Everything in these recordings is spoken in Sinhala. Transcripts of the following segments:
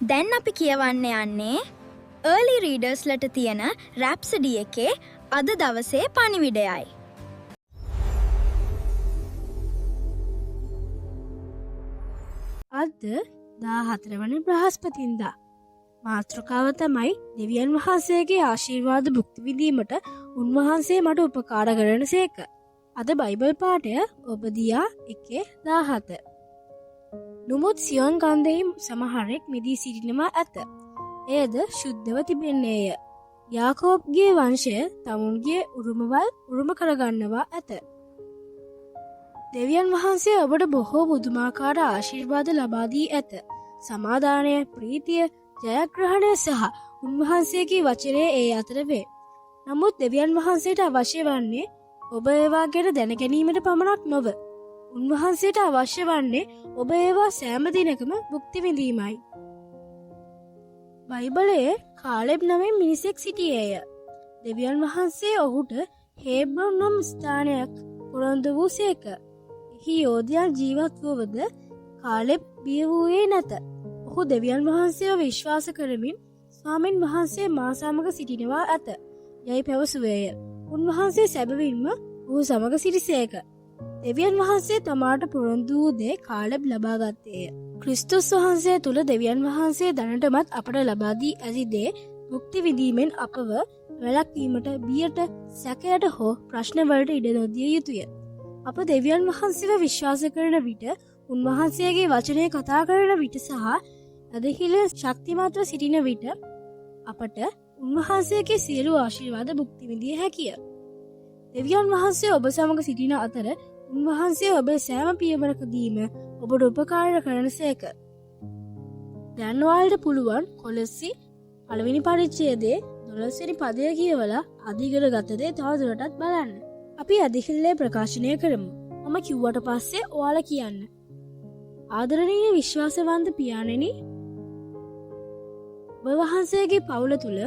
දැන් අපි කියවන්න යන්නේ early readersලට තියෙන Rhapsody එකේ අද දවසේ පණිවිඩයයි. අද 14 වන බ්‍රහස්පතින්දා මාතෘකාව තමයි දෙවියන් වහන්සේගේ ආශිර්වාද භුක්ති විඳීමට උන්වහන්සේ මට උපකාර කරන සේක. අද බයිබල් පාඨය ඔබදියා 1:17. නුමුත් සියොන් කන්දෙහි සමහරෙක් මිදී සිටිනවා ඇත. එයද ශුද්ධව තිබෙන්නේය. යාකෝබ්ගේ වංශය තමුන්ගේ උරුමවල් උරුම කරගන්නවා ඇත. දෙවියන් වහන්සේ ඔබට බොහෝ බුදුමාකාර ආශිර්වාද ලබා දී ඇත. සමාදානය, ප්‍රීතිය, ජයග්‍රහණය සහ උන්වහන්සේගේ වචනය ඒ අතර වේ. නමුත් දෙවියන් වහන්සේට අවශ්‍ය වන්නේ ඔබ ඒවා ගැන දැන ගැනීමට පමණක් නොව, උන්වහන්සේට අවශ්‍ය වන්නේ ඔබ ඒවා සෑම දිනකම භුක්ති විඳීමයි. බයිබලයේ කාලෙබ් නමෙන් මිනිසෙක් සිටියේය. දෙවියන් වහන්සේ ඔහුට හේබ්‍රොන් නම් ස්ථානයක් පොරොන්දු වූ සේක. එහි යෝධයන් ජීවත් වුවද කාලෙබ් බිය වූයේ නැත. ඔහු දෙවියන් වහන්සේව විශ්වාස කරමින් ස්වාමින් වහන්සේ මා සමග සිටිනවා ඇත යයි පැවසුවේය. උන්වහන්සේ සැබවින්ම ඔහු සමග සිටිසේක. දෙවියන් වහන්සේ තමාට පොරොන්දු වූ දේ කාලෙබ් ලබා ගත්තේය. ක්‍රිස්තුස් වහන්සේ තුළ දෙවියන් වහන්සේ දැනටමත් අපට ලබා දී ඇති දේ භුක්ති විඳීමෙන් අපව වැළැක්වීමට, බියට, සැකයට හෝ ප්‍රශ්නවලට ඉඩ නොදිය යුතුය. අප දෙවියන් වහන්සේව විශ්වාස කරන විට, උන්වහන්සේගේ වචනය කතා කරන විට සහ අදහිල ශක්තිමත්ව සිටින විට අපට උන්වහන්සේගේ සියලු ආශිර්වාද භුක්ති විඳිය හැකිය. දෙවියන් වහන්සේ ඔබ සමග සිටින අතර උන්වහන්සේ ඔබේ සෑම පියවරකදීම ඔබට උපකාර කරන සේක. දැන් ඔයාලට පුළුවන් කොලොස්සි 1 පරිච්ඡේදයේ 12 වෙනි පදය කියවලා අධිගර ගත දේ තවදුරටත් බලන්න. අපි අධිහිල්ලේ ප්‍රකාශනය කරමු. මම කිව්වට පස්සේ ඔයාලා කියන්න. ආදරණීය විශ්වාසවන්ත පියාණෙනි, ඔබ වහන්සේගේ පවුල තුල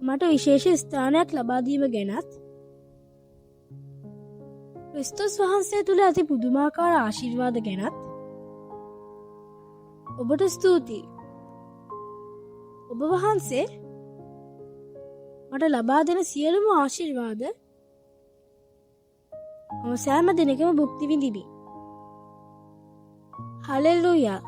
මට විශේෂ ස්ථානයක් ලබා දීම ගැනත්, ක්‍රිස්තුස් වහන්සේ තුල ඇති පුදුමාකාර ආශිර්වාද ගැනත් ඔබට ස්තුතියි. ඔබ වහන්සේ මට ලබා දෙන සියලුම ආශිර්වාද මම සෑම දිනකම භුක්ති විඳිමි. හලෙලූයා.